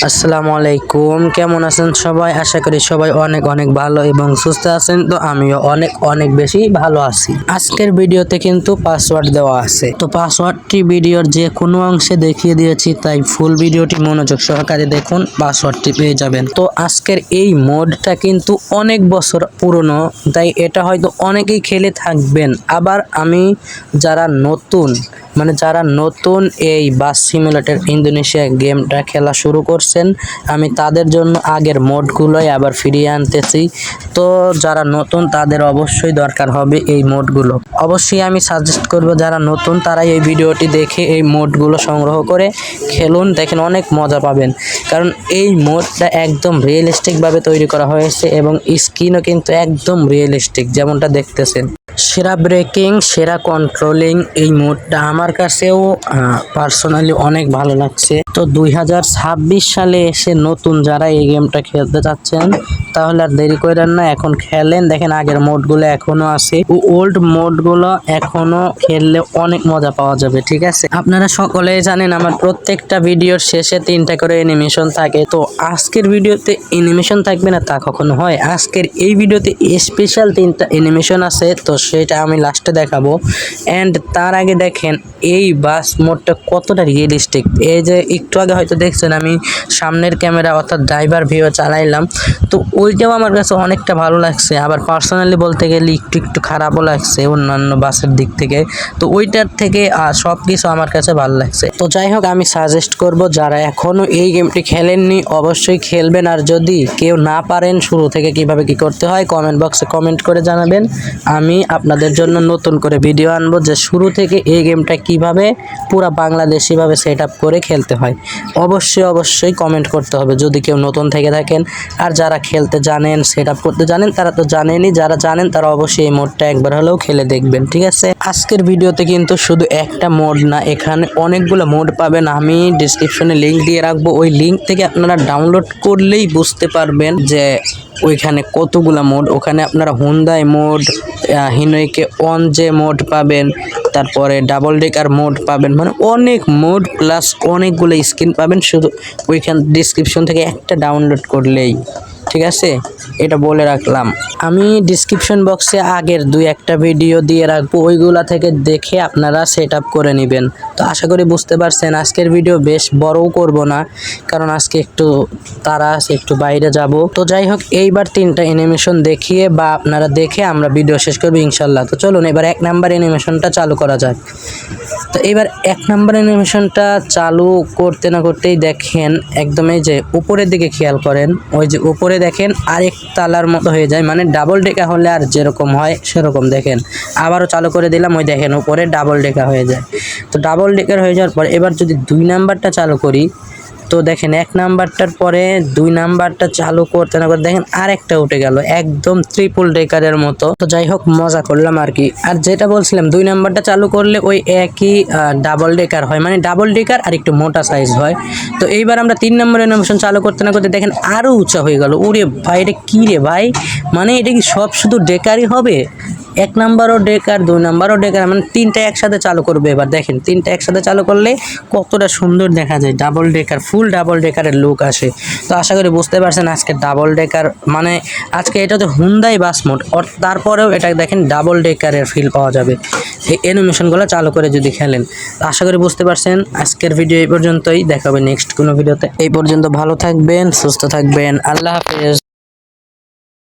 আসসালামু আলাইকুম, কেমন আছেন সবাই? আশা করি সবাই অনেক অনেক ভালো এবং সুস্থ আছেন। তো আমিও অনেক অনেক বেশি ভালো আছি। আজকের ভিডিওতে কিন্তু পাসওয়ার্ড দেওয়া আছে, তো পাসওয়ার্ডটি ভিডিওর যে কোনো অংশে দেখিয়ে দিয়েছি, তাই ফুল ভিডিওটি মনোযোগ সহকারে দেখুন, পাসওয়ার্ডটি পেয়ে যাবেন। তো আজকের এই মোডটা কিন্তু অনেক বছর পুরনো, তাই এটা হয়তো অনেকেই খেলে থাকবেন। আবার আমি যারা নতুন এই বাস সিমুলেটর ইন্দোনেশিয়া গেমটা খেলা শুরু করছেন, আমি তাদের জন্য আগের মোডগুলোই আবার ফিরিয়ে আনতেছি। তো যারা নতুন তাদের অবশ্যই দরকার হবে এই মোডগুলো। অবশ্যই আমি সাজেস্ট করব যারা নতুন তারাই এই ভিডিওটি দেখে এই মোডগুলো সংগ্রহ করে খেলুন, দেখেন অনেক মজা পাবেন। কারণ এই মোডটা একদম রিয়েলিস্টিকভাবে তৈরি করা হয়েছে এবং স্ক্রিনও কিন্তু একদম রিয়েলিস্টিক, যেমনটা দেখতেছেন। সেরা ব্রেকিং, সেরা কন্ট্রোলিং এই মোডটা আমার কাছেও পার্সোনালি অনেক ভালো লাগছে। তো 2026 সালে এসে নতুন যারা এই গেমটা খেলতে চাচ্ছেন, তাহলে আর দেরি করেন না, এখন খেলেন। দেখেন আগের মোডগুলো এখনো আছে, ওল্ড মোডগুলো এখনো খেললে অনেক মজা পাওয়া যাবে। ঠিক আছে, আপনারা সকলেই জানেন আমার প্রত্যেকটা ভিডিওর শেষে 3টা করে অ্যানিমেশন থাকে। তো আজকের ভিডিওতে অ্যানিমেশন থাকবে না তা কখনো হয়? আজকের এই ভিডিওতে স্পেশাল 3টা অ্যানিমেশন আছে, তো সেটা আমি লাস্টে দেখাবো। অ্যান্ড তার আগে দেখেন এই বাস মোডটা কতটা রিয়েলিস্টিক। এই যে একটু আগে হয়তো দেখছেন আমি সামনের ক্যামেরা অর্থাৎ ড্রাইভার ভিউ চালাইলাম, তো ওইটাও আমার কাছে অনেকটা ভালো লাগছে। আবার পার্সোনালি বলতে গেলে একটু খারাপও লাগছে অন্যান্য বাসের দিক থেকে। তো ওইটার থেকে সব কিছু আমার কাছে ভালো লাগছে। তো যাই হোক, আমি সাজেস্ট করব যারা এখনও এই গেমটি খেলেননি অবশ্যই খেলবেন। আর যদি কেউ না পারেন শুরু থেকে কিভাবে কি করতে হয়, কমেন্ট বক্সে কমেন্ট করে জানাবেন। আমি আপনাদের জন্য নতুন করে ভিডিও আনবো যে শুরু থেকে এই গেমটা কিভাবে পুরা বাংলাদেশিভাবে সেট আপ করে খেলতে হয়। অবশ্যই কমেন্ট করতে হবে যদি কেউ নতুন থেকে থাকেন। আর যারা খেলতে জানেন, সেট আপ করতে জানেন, তারা তো জানেনই। যারা জানেন তারা অবশ্যই এই মোডটা একবার হলেও খেলে দেখবেন। ঠিক আছে, আজকের ভিডিওতে কিন্তু শুধু একটা মোড না, এখানে অনেকগুলো মোড পাবেন। আমি ডিসক্রিপশনে লিঙ্ক দিয়ে রাখবো, ওই লিঙ্ক থেকে আপনারা ডাউনলোড করলেই বুঝতে পারবেন যে ওইখানে কতগুলা মোড। ওখানে আপনারা হুন্দাই মোড, হিনোইকে অন যে মোড পাবেন, তারপরে ডাবল ডেকার মোড পাবেন, মানে অনেক মোড প্লাস অনেকগুলো স্কিন পাবেন শুধু ওইখান ডিসক্রিপশন থেকে একটা ডাউনলোড করলেই। ঠিক আছে, এটা বলে রাখলাম। আমি ডিসক্রিপশন বক্সে আগের 2-1টা ভিডিও দিয়ে রাখবো, ওইগুলা থেকে দেখে আপনারা সেট আপ করে নেবেন। তো আশা করি বুঝতে পারছেন। আজকের ভিডিও বেশ বড়ও করব না, কারণ আজকে একটু তারা আছে, একটু বাইরে যাব। তো যাই হোক, এইবার 3টা অ্যানিমেশন দেখিয়ে বা আপনারা দেখে আমরা ভিডিও শেষ করবো ইনশাল্লাহ। তো চলুন এবার 1 নাম্বার অ্যানিমেশনটা চালু করা যাক। তো এবার 1 নাম্বার অ্যানিমেশনটা চালু করতে না করতেই দেখেন একদম এই যে উপরের দিকে খেয়াল করেন, ওই যে উপরে দেখেন আরেক তালার মতো হয়ে যায়, মানে ডাবল ডেকা হলে আর যেরকম হয় সেরকম। দেখেন আবারও চালু করে দিলাম, ওই দেখেন উপরে ডাবল ডেকা হয়ে যায়। তো ডাবল ডেকার হয়ে যাওয়ার পর এবার যদি 2 নাম্বারটা চালু করি, তো দেখেন 1 নাম্বারটার পরে 2 নাম্বারটা চালু করতে না করতে দেখেন আরেকটা উঠে গেল, একদম ট্রিপল ডেকারের মতো। তো যাই হোক, মজা করলাম আর কি। আর যেটা বলছিলাম, 2 নাম্বারটা চালু করলে ওই একই ডাবল ডেকার হয়, মানে ডাবল ডেকার আর একটু মোটা সাইজ হয়। তো এইবার আমরা 3 নম্বর অ্যানিমেশন চালু করতে না করতে দেখেন আরও উঁচা হয়ে গেল। ওরে ভাই, এটা কী রে ভাই, মানে এটা কি সব শুধু ডেকারই হবে? 1 নাম্বারও ডেকার, 2 নাম্বারও ডেকার, মানে 3টা একসাথে চালু করবে। এবার দেখেন 3টা একসাথে চালু করলে কতটা সুন্দর দেখা যায়, ডাবল ডেকার, ফুল ডাবল ডেকারের লুক আসে। তো আশা করি বুঝতে পারছেন আজকে ডাবল ডেকার মানে আজকে এটা তো হুন্দাই বাস মোড, তারপরেও এটা দেখেন ডাবল ডেকারের ফিল পাওয়া যাবে এই অ্যানিমেশনগুলো চালু করে যদি খেলেন। তো আশা করি বুঝতে পারছেন। আজকের ভিডিও এই পর্যন্তই, দেখা হবে নেক্সট কোনো ভিডিওতে। এই পর্যন্ত ভালো থাকবেন, সুস্থ থাকবেন, আল্লাহ হাফেজ।